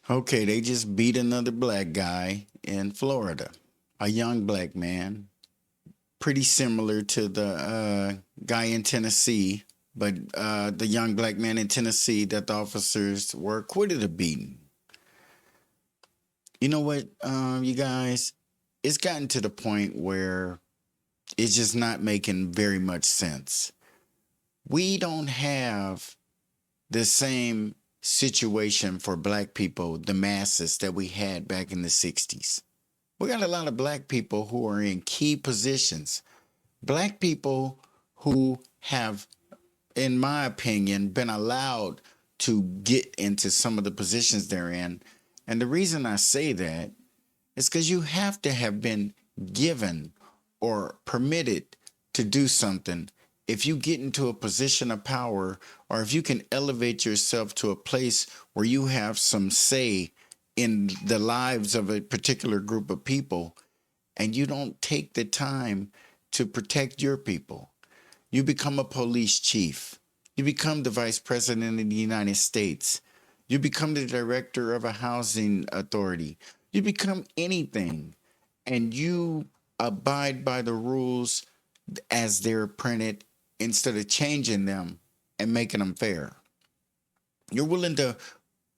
Okay, they just beat another black guy in Florida, a young black man, pretty similar to the guy in Tennessee, but the young black man in Tennessee that the officers were acquitted of beating. You know what, you guys? It's gotten to the point where it's just not making very much sense. We don't have the same situation for black people, the masses that we had back in the 60s. We got a lot of black people who are in key positions. Black people who have, in my opinion, been allowed to get into some of the positions they're in. And the reason I say that is because you have to have been given or permitted to do something. If you get into a position of power, or if you can elevate yourself to a place where you have some say in the lives of a particular group of people, and you don't take the time to protect your people, you become a police chief, you become the vice president of the United States, you become the director of a housing authority, you become anything, and you abide by the rules as they're printed instead of changing them and making them fair. You're willing to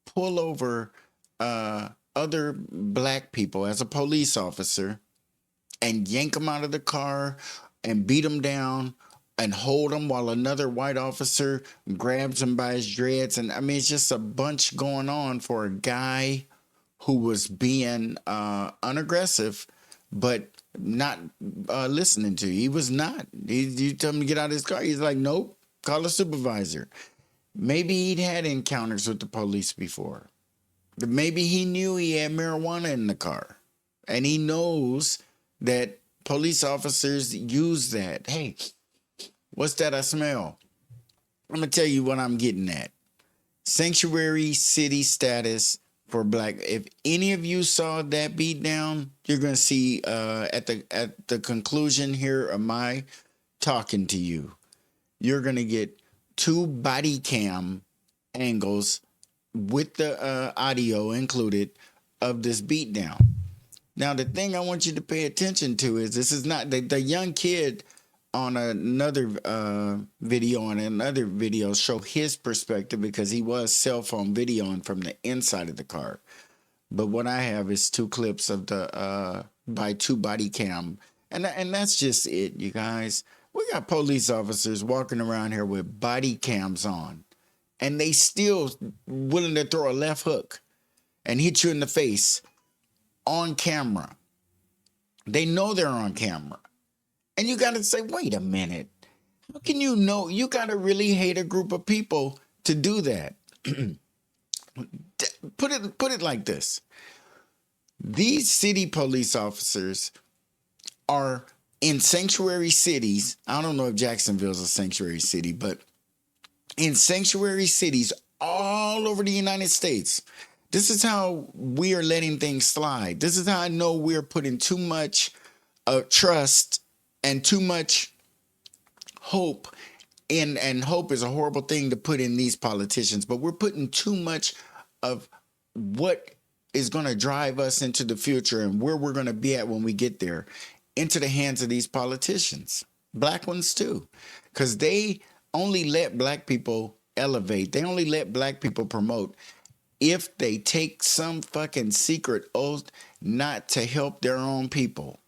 pull over other black people as a police officer and yank them out of the car and beat them down and hold them while another white officer grabs him by his dreads. And I mean, it's just a bunch going on for a guy who was being unaggressive, but not listening to you. He was not. You tell him to get out of his car. He's like, nope, call a supervisor. Maybe he'd had encounters with the police before. Maybe he knew he had marijuana in the car. And he knows that police officers use that. Hey, what's that I smell? I'm going to tell you what I'm getting at. Sanctuary city status for black. If any of you saw that beat down, you're going to see at the conclusion here of my talking to you, you're going to get two body cam angles with the audio included of this beat down. Now, the thing I want you to pay attention to is this is not the young kid on another video, on another video, show his perspective because he was cell phone videoing from the inside of the car. But what I have is two clips of the by two body cam. And that's just it, you guys. We got police officers walking around here with body cams on, and they still willing to throw a left hook and hit you in the face on camera. They know they're on camera. And you got to say, wait a minute. How can you know? You got to really hate a group of people to do that. Put it like this. These city police officers are in sanctuary cities. I don't know if Jacksonville's a sanctuary city, but in sanctuary cities all over the United States. This is how we are letting things slide. This is how I know we're putting too much trust and too much hope in, and hope is a horrible thing to put in these politicians, but we're putting too much of what is going to drive us into the future and where we're going to be at when we get there into the hands of these politicians, black ones too, because they only let black people elevate. They only let black people promote if they take some fucking secret oath not to help their own people.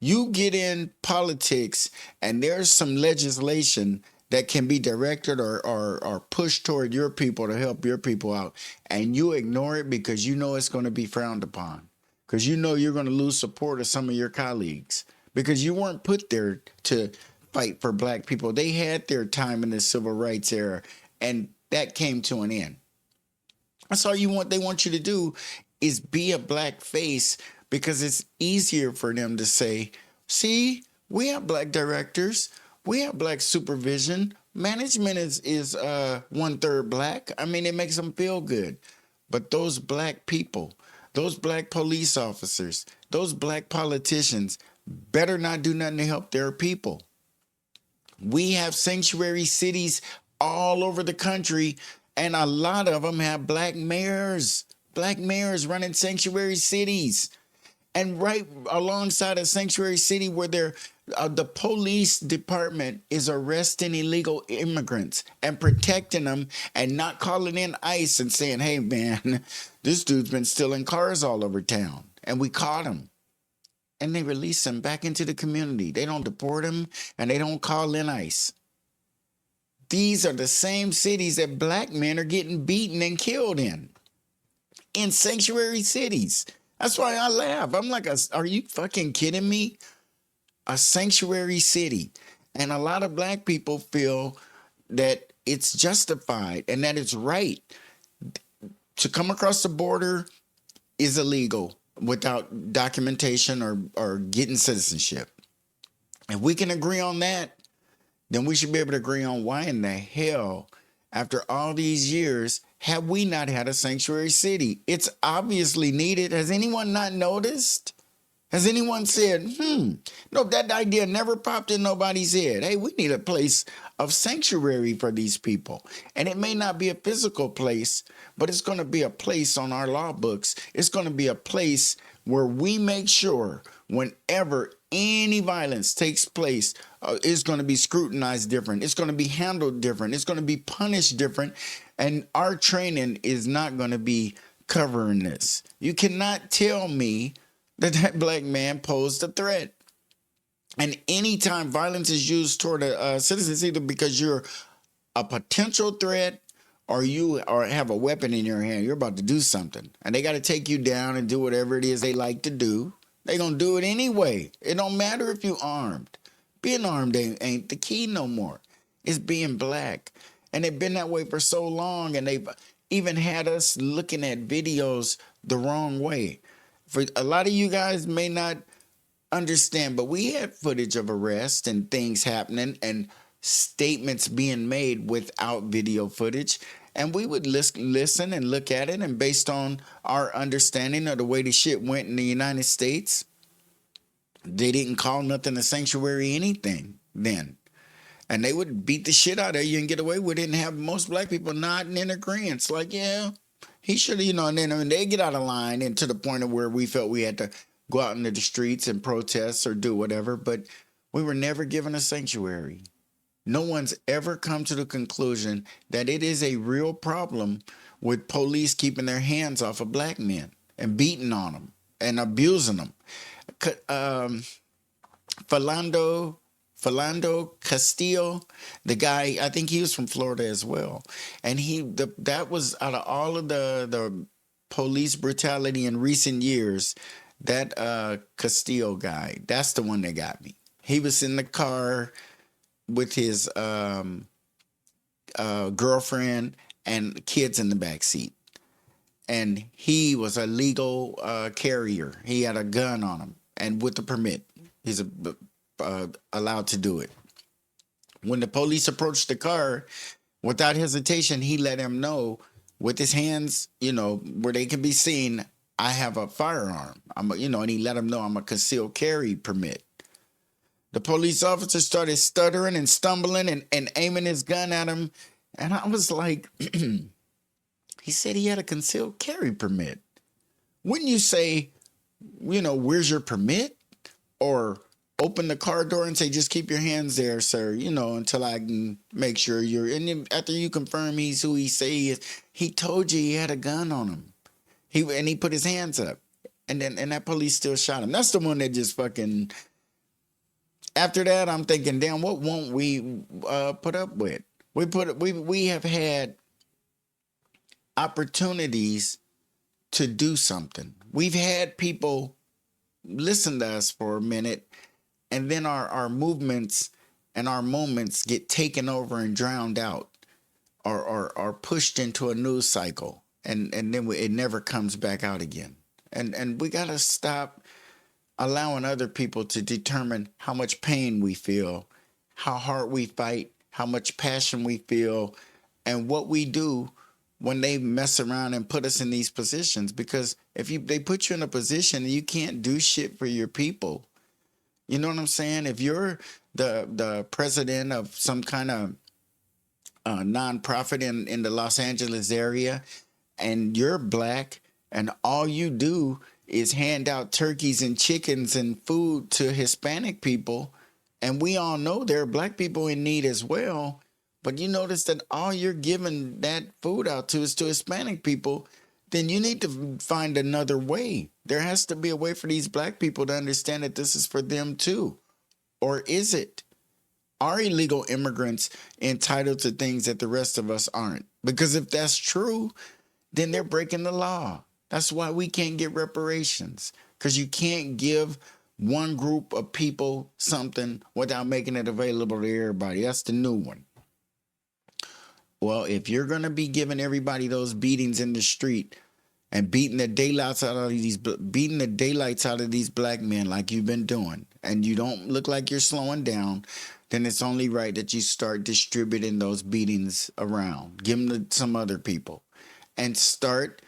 You get in politics and there's some legislation that can be directed or pushed toward your people to help your people out, and you ignore it because you know it's going to be frowned upon, because you know you're going to lose support of some of your colleagues, because you weren't put there to fight for black people. They had their time in the civil rights era, and that came to an end. That's all they want you to do is be a black face, because it's easier for them to say, see, we have black directors, we have black supervision, management is 1/3 black. I mean, it makes them feel good. But those black people, those black police officers, those black politicians better not do nothing to help their people. We have sanctuary cities all over the country, and a lot of them have black mayors, black mayors running sanctuary cities. And right alongside a sanctuary city where the police department is arresting illegal immigrants and protecting them and not calling in ICE and saying, hey, man, this dude's been stealing cars all over town. And we caught him. And they release him back into the community. They don't deport him and they don't call in ICE. These are the same cities that black men are getting beaten and killed in sanctuary cities. That's why I laugh. I'm like, are you fucking kidding me? A sanctuary city. And a lot of black people feel that it's justified and that it's right. To come across the border is illegal without documentation or getting citizenship. If we can agree on that, then we should be able to agree on why in the hell, after all these years, have we not had a sanctuary city? It's obviously needed. Has anyone not noticed? Has anyone said, no, that idea never popped in nobody's head. Hey, we need a place of sanctuary for these people. And it may not be a physical place, but it's going to be a place on our law books. It's going to be a place where we make sure whenever any violence takes place, it's going to be scrutinized different. It's going to be handled different. It's going to be punished different. And our training is not going to be covering this. You cannot tell me that black man posed a threat. And anytime violence is used toward a citizen, it's either because you're a potential threat or you have a weapon in your hand. You're about to do something. And they got to take you down and do whatever it is they like to do. They're going to do it anyway. It don't matter if you're armed. Being armed ain't the key no more. It's being black. And they've been that way for so long. And they've even had us looking at videos the wrong way. For a lot of you guys may not understand, but we had footage of arrests and things happening and statements being made without video footage. And we would listen and look at it. And based on our understanding of the way the shit went in the United States, they didn't call nothing a sanctuary anything then. And they would beat the shit out of you and get away with it and have most black people nodding in agreement. Like, yeah, he should have, and then when they get out of line and to the point of where we felt we had to go out into the streets and protest or do whatever, but we were never given a sanctuary. No one's ever come to the conclusion that it is a real problem with police keeping their hands off of black men and beating on them and abusing them. Philando Castillo, the guy, I think he was from Florida as well. And that was out of all of the police brutality in recent years, that Castillo guy, that's the one that got me. He was in the car with his girlfriend and kids in the back seat. And he was a legal carrier. He had a gun on him and with the permit. He's allowed to do it. When the police approached the car, without hesitation, he let him know with his hands, where they can be seen, I have a firearm. And he let him know I'm a concealed carry permit. The police officer started stuttering and stumbling and aiming his gun at him. And I was like, he said he had a concealed carry permit. Wouldn't you say, where's your permit? Or open the car door and say, just keep your hands there, sir, until I can make sure you're. And then after you confirm he's who he say he is, he told you he had a gun on him. He put his hands up. And that police still shot him. That's the one that just fucking. After that, I'm thinking, damn, what won't we put up with? We have had opportunities to do something. We've had people listen to us for a minute, and then our movements and our moments get taken over and drowned out or pushed into a news cycle, and then it never comes back out again. And we got to stop allowing other people to determine how much pain we feel, how hard we fight, how much passion we feel, and what we do when they mess around and put us in these positions. Because if they put you in a position and you can't do shit for your people, you know what I'm saying? If you're the president of some kind of nonprofit in the Los Angeles area and you're black And all you do is hand out turkeys and chickens and food to Hispanic people. And we all know there are black people in need as well. But you notice that all you're giving that food out to is to Hispanic people. Then you need to find another way. There has to be a way for these black people to understand that this is for them too. Or is it? Are illegal immigrants entitled to things that the rest of us aren't? Because if that's true, then they're breaking the law. That's why we can't get reparations, because you can't give one group of people something without making it available to everybody. That's the new one. Well, if you're going to be giving everybody those beatings in the street and beating the daylights out of these black men like you've been doing, and you don't look like you're slowing down, then it's only right that you start distributing those beatings around. Give them to some other people and start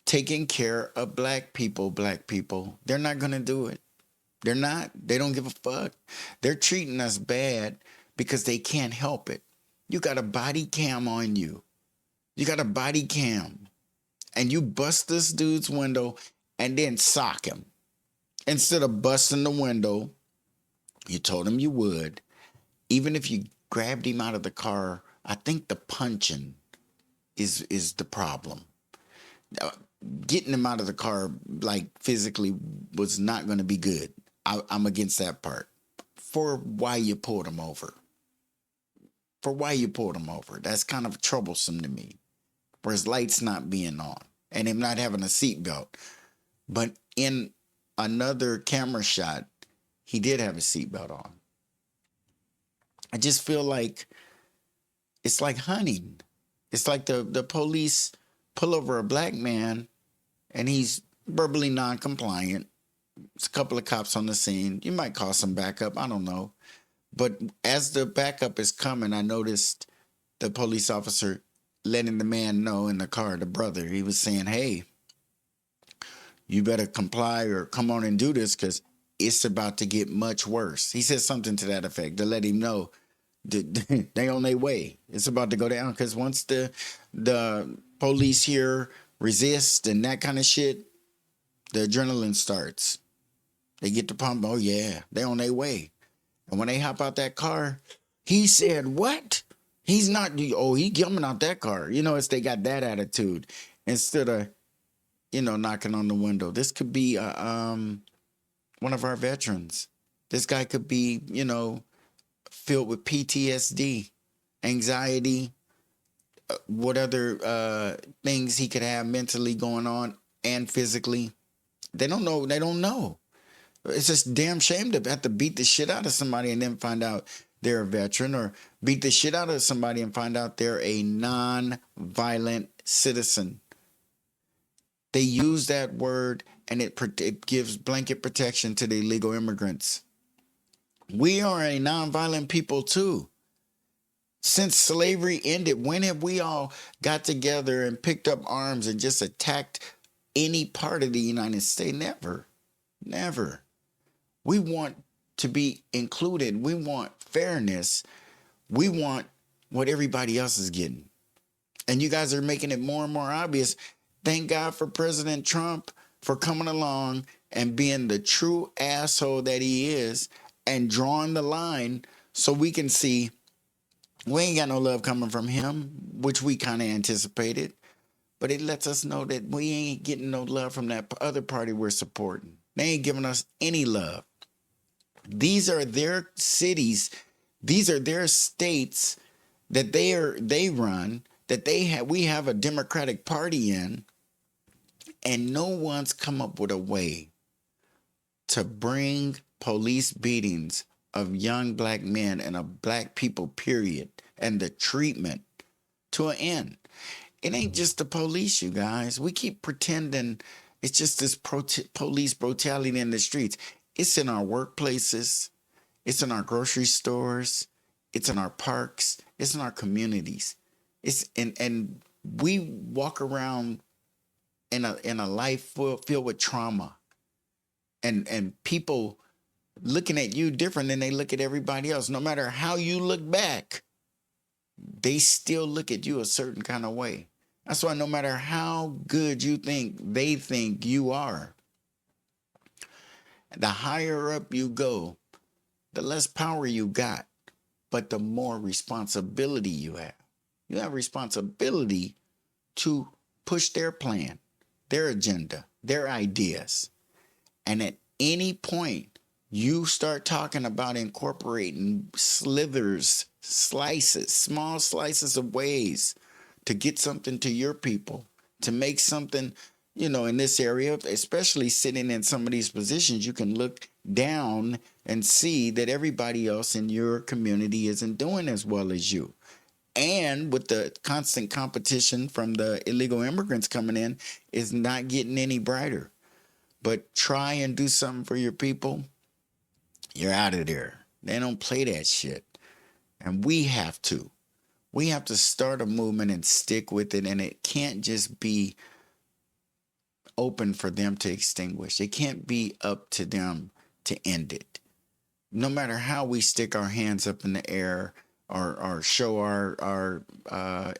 taking care of black people. Black people, they're not going to do it. They're not. They don't give a fuck. They're treating us bad because they can't help it. You got a body cam on you. You got a body cam. And you bust this dude's window and then sock him. Instead of busting the window, you told him you would. Even if you grabbed him out of the car, I think the punching is the problem. Getting him out of the car, like physically, was not going to be good. I'm against that part. For why you pulled him over. That's kind of troublesome to me. For his lights not being on and him not having a seatbelt. But in another camera shot, he did have a seatbelt on. I just feel like it's like hunting. It's like the police pull over a black man and he's verbally non-compliant. There's a couple of cops on the scene. You might call some backup. I don't know. But as the backup is coming, I noticed the police officer letting the man know in the car, the brother. He was saying, hey, you better comply or come on and do this because it's about to get much worse. He said something to that effect to let him know they on their way. It's about to go down because once the police here resist and that kind of shit, the adrenaline starts. They get the pump. Oh, yeah, they on their way. And when they hop out that car, he said, what? He's not, oh, he coming out that car. You know, it's they got that attitude instead of, knocking on the window. This could be one of our veterans. This guy could be, filled with PTSD, anxiety, what other things he could have mentally going on and physically. They don't know. They don't know. It's just damn shame to have to beat the shit out of somebody and then find out they're a veteran, or beat the shit out of somebody and find out they're a non-violent citizen. They use that word and it gives blanket protection to the illegal immigrants. We are a non-violent people too. Since slavery ended, when have we all got together and picked up arms and just attacked any part of the United States? Never. Never. We want to be included. We want fairness. We want what everybody else is getting. And you guys are making it more and more obvious. Thank God for President Trump for coming along and being the true asshole that he is and drawing the line so we can see we ain't got no love coming from him, which we kind of anticipated. But it lets us know that we ain't getting no love from that other party we're supporting. They ain't giving us any love. These are their cities. These are their states that they run, that we have a Democratic Party in, and no one's come up with a way to bring police beatings of young black men and of black people, period, and the treatment to an end. It ain't just the police, you guys. We keep pretending it's just this police brutality in the streets. It's in our workplaces. It's in our grocery stores. It's in our parks. It's in our communities. And we walk around in a life filled with trauma, and people looking at you different than they look at everybody else. No matter how you look back, they still look at you a certain kind of way. That's why no matter how good you think they think you are, the higher up you go, the less power you got, but the more responsibility you have. You have responsibility to push their plan, their agenda, their ideas. And at any point, you start talking about incorporating slithers, slices, small slices of ways to get something to your people, to make something, in this area, especially sitting in some of these positions, you can look down and see that everybody else in your community isn't doing as well as you. And with the constant competition from the illegal immigrants coming in, is not getting any brighter. But try and do something for your people, you're out of there. They don't play that shit. And we have to. We have to start a movement and stick with it. And it can't just be open for them to extinguish. It can't be up to them to end it. No matter how we stick our hands up in the air or show our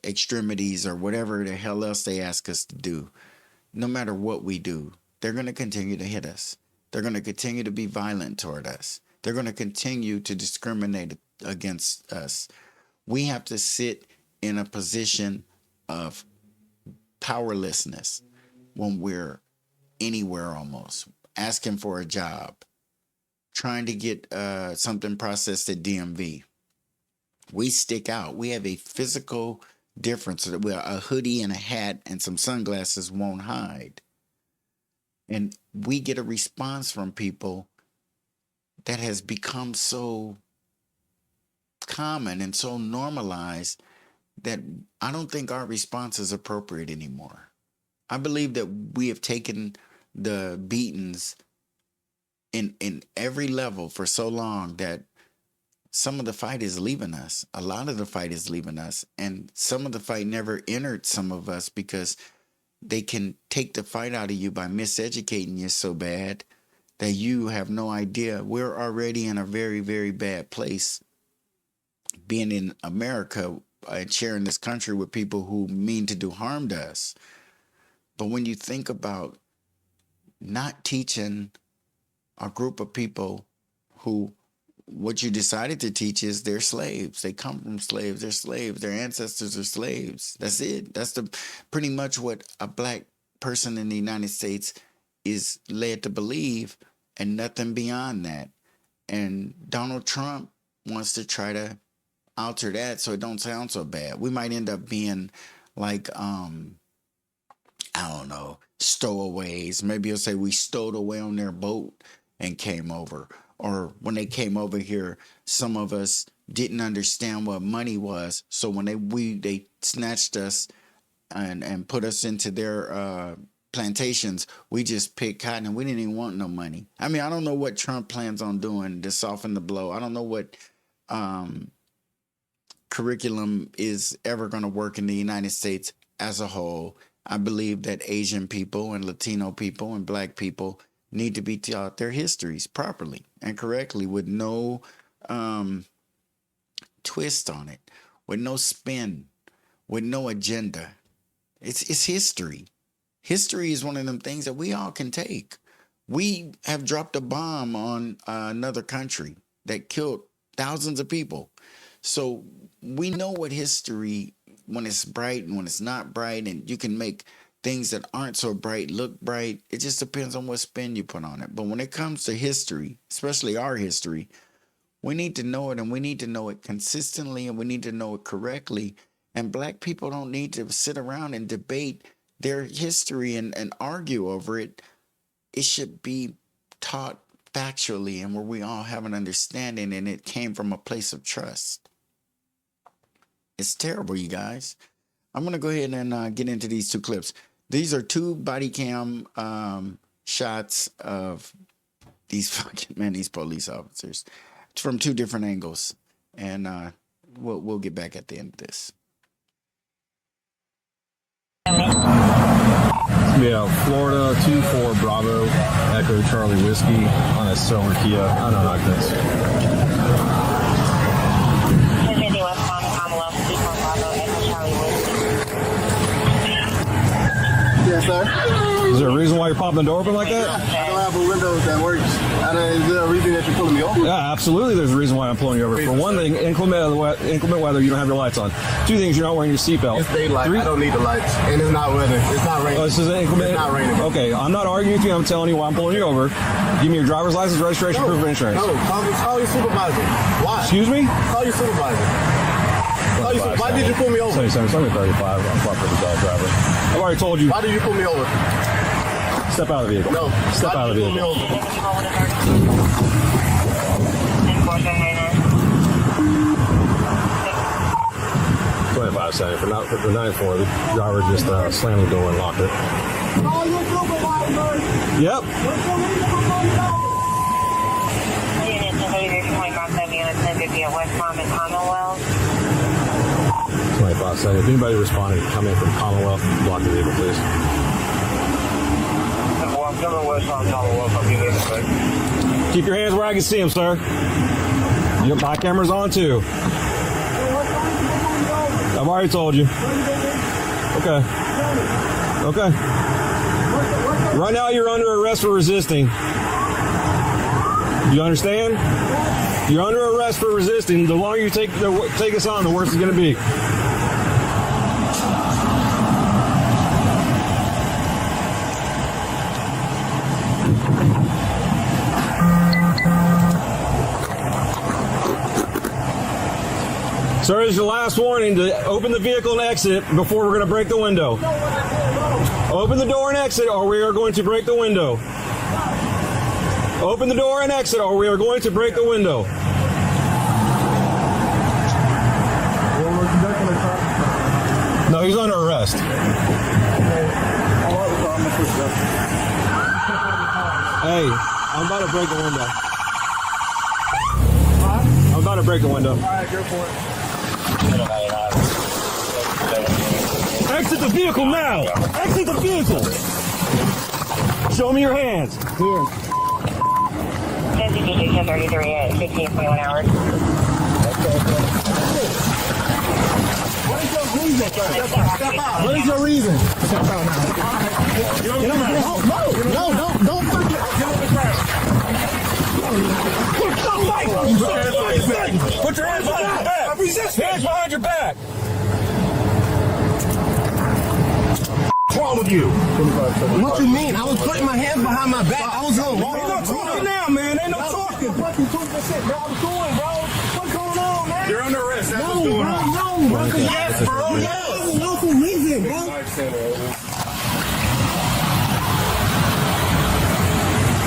extremities or whatever the hell else they ask us to do, no matter what we do, they're going to continue to hit us. They're going to continue to be violent toward us. They're going to continue to discriminate against us. We have to sit in a position of powerlessness when we're anywhere almost, asking for a job, trying to get something processed at DMV. We stick out. We have a physical difference that a hoodie and a hat and some sunglasses won't hide. And we get a response from people that has become so common and so normalized that I don't think our response is appropriate anymore. I believe that we have taken the beatings in every level for so long that some of the fight is leaving us. A lot of the fight is leaving us. And some of the fight never entered some of us because they can take the fight out of you by miseducating you so bad that you have no idea. We're already in a very, very bad place being in America and sharing this country with people who mean to do harm to us. But when you think about not teaching a group of people who what you decided to teach is they're slaves. They come from slaves. They're slaves. Their ancestors are slaves. That's it. That's pretty much what a black person in the United States is led to believe, and nothing beyond that. And Donald Trump wants to try to alter that so it don't sound so bad. We might end up being like, I don't know, stowaways. Maybe he'll say we stowed away on their boat and came over. Or when they came over here, some of us didn't understand what money was. So when they snatched us and put us into their plantations, we just picked cotton and we didn't even want no money. I mean, I don't know what Trump plans on doing to soften the blow. I don't know what curriculum is ever going to work in the United States as a whole. I believe that Asian people and Latino people and black people need to be taught their histories properly and correctly with no twist on it, with no spin, with no agenda. It's history. History is one of them things that we all can take. We have dropped a bomb on another country that killed thousands of people. So we know what history, when it's bright and when it's not bright, and you can make things that aren't so bright look bright. It just depends on what spin you put on it. But when it comes to history, especially our history, we need to know it, and we need to know it consistently, and we need to know it correctly. And black people don't need to sit around and debate their history and argue over it. It should be taught factually and where we all have an understanding, and it came from a place of trust. It's terrible, you guys. I'm going to go ahead and get into these two clips. These are two body cam shots of these these police officers from two different angles. And we'll get back at the end of this. Yeah, Florida 24 Bravo Echo Charlie Whiskey on a silver Kia. I don't like this. 250 westbound Commonwealth 24 Bravo Echo Charlie Whiskey. Yes, sir. Is there a reason why you're popping the door open like that? I don't have a window that works. Is there a reason that you're pulling me over? Yeah, absolutely. There's a reason why I'm pulling you over. For one thing, inclement weather, you don't have your lights on. Two things, you're not wearing your seatbelt. It's daylight. I don't need the lights. And it's not weather. It's not raining. Oh, this is inclement? It's not raining. Okay, I'm not arguing with you. I'm telling you why I'm pulling you over. Give me your driver's license, registration, proof of insurance. No, call your supervisor. Why? Excuse me? Call your supervisor. Why did you pull me over? 77, 35. I'm parked with the dog driver. I've already told you. Why did you pull me over? Step out of the vehicle. No. Step out of the vehicle. 25 seconds. For 9-4, the driver just slammed the door and locked it. Yep. 25 seconds. If anybody responding, come in from Commonwealth, block the vehicle, please. I'm coming west on Commonwealth. I'll be there in a second. Keep your hands where I can see them, sir. My camera's on too. I've already told you. Okay. Okay. Right now you're under arrest for resisting. You understand? You're under arrest for resisting. The longer you take us on, the worse it's going to be. Sir, this is your last warning to open the vehicle and exit before we're going to break the window. Open the door and exit or we are going to break the window. Open the door and exit or we are going to break the window. No, he's under arrest. Hey, I'm about to break the window. I'm about to break the window. All right, go for it. Exit the vehicle now! Exit the vehicle! Show me your hands. Here. 1033 at 15:21 hours. What is your reason? Step out. What is your reason? Step out now. No, don't fucking get on the ground. Put your hands behind your back! Hands behind your back! What's wrong with you? What you mean? I was putting my hands behind my back. I was on. Ain't no talking now, man. Ain't no talking. Fucking 2%, bro. I was going, bro. What's going on, man? You're under arrest. That's what's going on. No, bro. Yes, bro. Yes. No for reason, bro.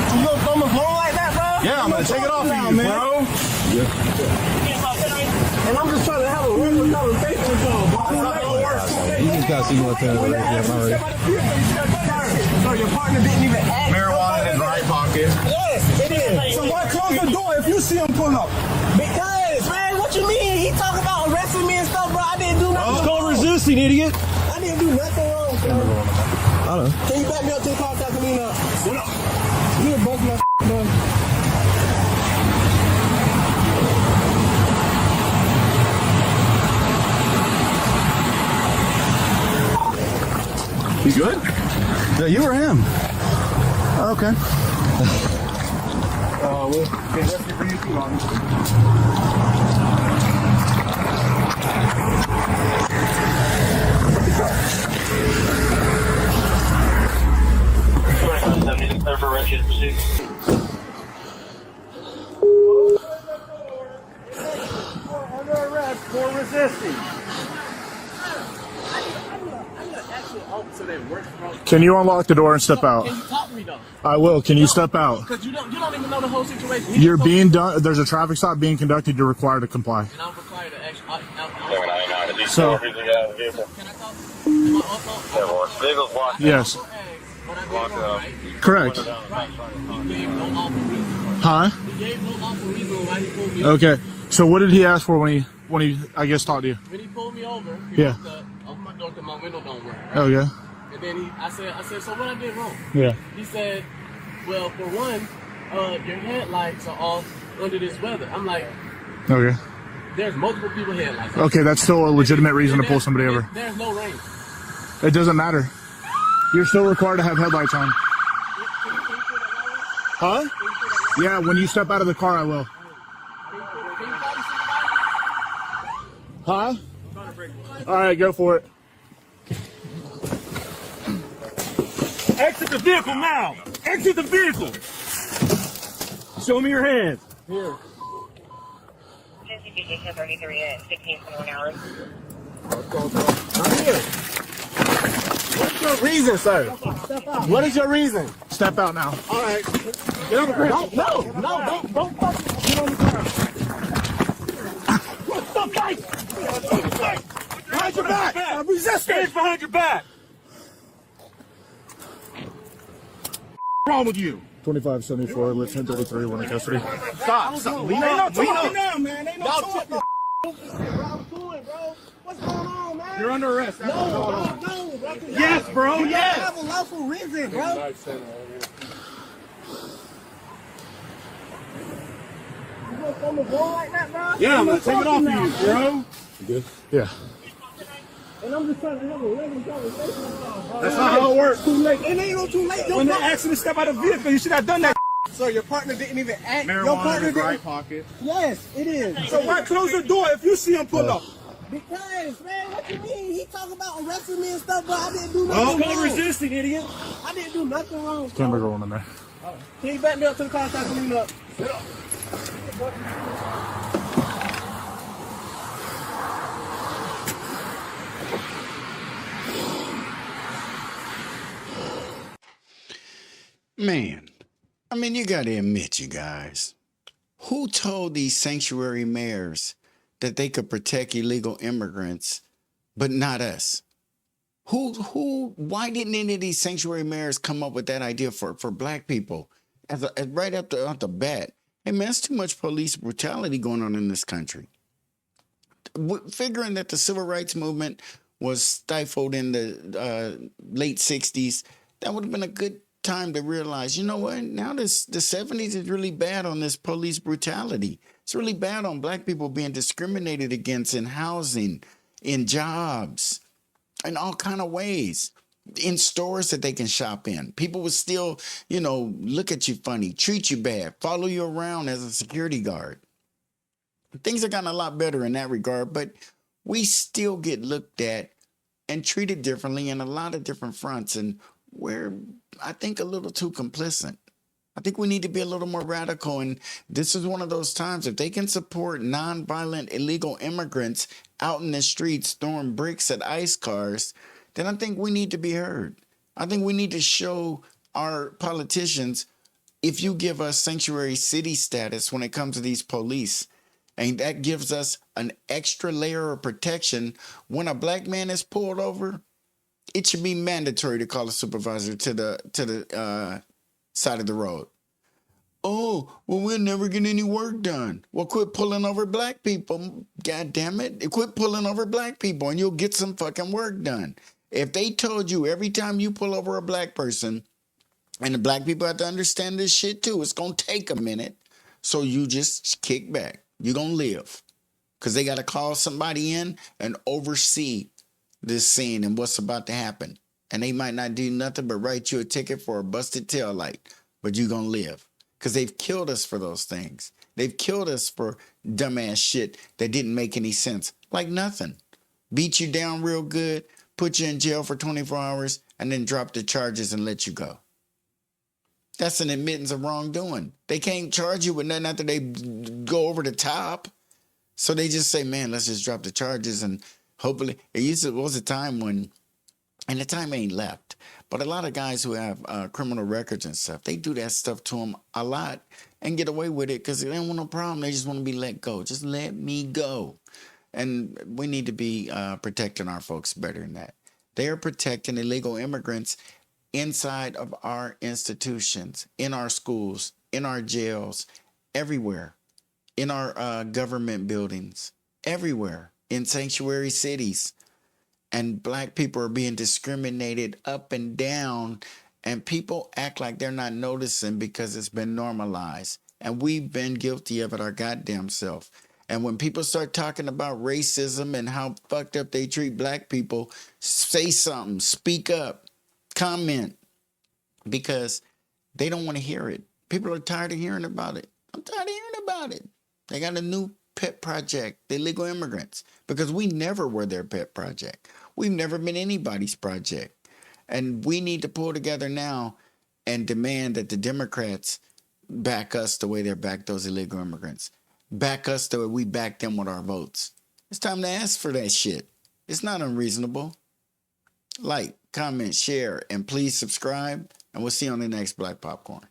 You gonna throw my phone like that, bro? Yeah, I'm gonna take it off of you, bro. And I'm just trying to have a regular conversation with y'all, bro. You just gotta see what's in it. Yeah, I'm already. So your partner didn't even ask. Marijuana in his right pocket. Yes, it is. So why close the door if you see him pull up? Because, man, what you mean? He talking about arresting me and stuff, bro. I didn't do nothing. It's called resisting, idiot. I didn't do nothing wrong, bro. I don't know. Can you back me up to the car so I can lean up? What up? You done bust my bro. You good? Yeah, you or him? Okay. Well, okay, that's it for you too, man. Under arrest for resisting. Can you unlock the door and step out? Can you talk to me though? I will. Can you step out? Because you don't even know the whole situation. You're being done. There's a traffic stop being conducted. You're required to comply. And I'm required to actually. So, Can I talk? Am I also? yes, But I did wrong, right? correct. He gave no lawful reason. Huh? He gave no lawful reason why he pulled me over. Okay. So, what did he ask for when he I guess talked to you? When he pulled me over, he Yeah. wants to open my door because my window don't work. Right? Oh yeah. And then I said, so what I did wrong? Yeah. He said, well, for one, your headlights are off under this weather. I'm like, Okay. there's multiple people headlights. Okay, that's still a legitimate reason to pull somebody over. There's no rain. It doesn't matter. You're still required to have headlights on. Huh? Yeah, when you step out of the car, I will. Huh? All right, go for it. Exit the vehicle now! Exit the vehicle! Show me your hands. Here. 33 at 16.1 hours. I'm here. What's your reason, sir? What is your reason? Step out now. All right. Get on the ground. No, don't fucking get on the ground. What the fuck? Behind your back. I'm resisting. Hands behind your back! What's wrong with you? 2574, lit 1033, one in custody. Stop. Ain't no talking now, man. Ain't no talking. Bro, what's going on, man? You're under arrest. No, bro. Yes, bro. You Yes. have a lawful reason, bro. You gonna throw the ball like that, bro? Yeah, I'm gonna Ain't no take it off talking you, now, bro. Yeah. And I'm just trying to have a regular conversation with y'all, bro. That's not how it works. Too late. It ain't no too late. When they asked you to step out of the vehicle, you should have done that. Sir, your partner didn't even act. Your Marijuana in partner his didn't. right pocket. Yes, it is. So why close the door if you see him pull up? Because, man, what you mean? He talking about arresting me and stuff, but I didn't do Oh, nothing no wrong. resisting, idiot. I didn't do nothing wrong. Camera going in there. Can you back me up to the car so I can clean up? Man, I mean, you got to admit, you guys, who told these sanctuary mayors that they could protect illegal immigrants, but not us? Why didn't any of these sanctuary mayors come up with that idea for black people as right up the bat? Hey, man, it's too much police brutality going on in this country. Figuring that the civil rights movement was stifled in the late 60s, that would have been a good time to realize, you know what, now the 70s is really bad on this police brutality. It's really bad on black people being discriminated against in housing, in jobs, in all kind of ways, in stores that they can shop in. People would still, look at you funny, treat you bad, follow you around as a security guard. Things have gotten a lot better in that regard, but we still get looked at and treated differently in a lot of different fronts. And we're, I think, a little too complicit. I think we need to be a little more radical. And this is one of those times, if they can support nonviolent illegal immigrants out in the streets throwing bricks at ICE cars, then I think we need to be heard. I think we need to show our politicians, if you give us sanctuary city status when it comes to these police, and that gives us an extra layer of protection when a black man is pulled over, it should be mandatory to call a supervisor to the side of the road. Oh, well, we'll never get any work done. Well, quit pulling over black people. God damn it. Quit pulling over black people and you'll get some fucking work done. If they told you every time you pull over a black person, and the black people have to understand this shit too, it's going to take a minute. So you just kick back. You're going to live. Because they got to call somebody in and oversee this scene and what's about to happen. And they might not do nothing but write you a ticket for a busted taillight, but you're going to live. Because they've killed us for those things. They've killed us for dumbass shit that didn't make any sense. Like nothing. Beat you down real good, put you in jail for 24 hours, and then drop the charges and let you go. That's an admittance of wrongdoing. They can't charge you with nothing after they go over the top. So they just say, man, let's just drop the charges. And hopefully, it was a time when, and the time ain't left, but a lot of guys who have criminal records and stuff, they do that stuff to them a lot and get away with it because they don't want no problem. They just want to be let go. Just let me go. And we need to be protecting our folks better than that. They are protecting illegal immigrants inside of our institutions, in our schools, in our jails, everywhere, in our government buildings, everywhere, in sanctuary cities. And black people are being discriminated up and down, and people act like they're not noticing because it's been normalized. And we've been guilty of it our goddamn self. And when people start talking about racism and how fucked up they treat black people, say something, speak up. comment, because they don't want to hear it. People are tired of hearing about it. I'm tired of hearing about it. They got a new pet project, the illegal immigrants, because we never were their pet project. We've never been anybody's project. And we need to pull together now and demand that the Democrats back us the way they back those illegal immigrants. Back us the way we back them with our votes. It's time to ask for that shit. It's not unreasonable. Like, comment, share, and please subscribe. And we'll see you on the next Black Popcorn.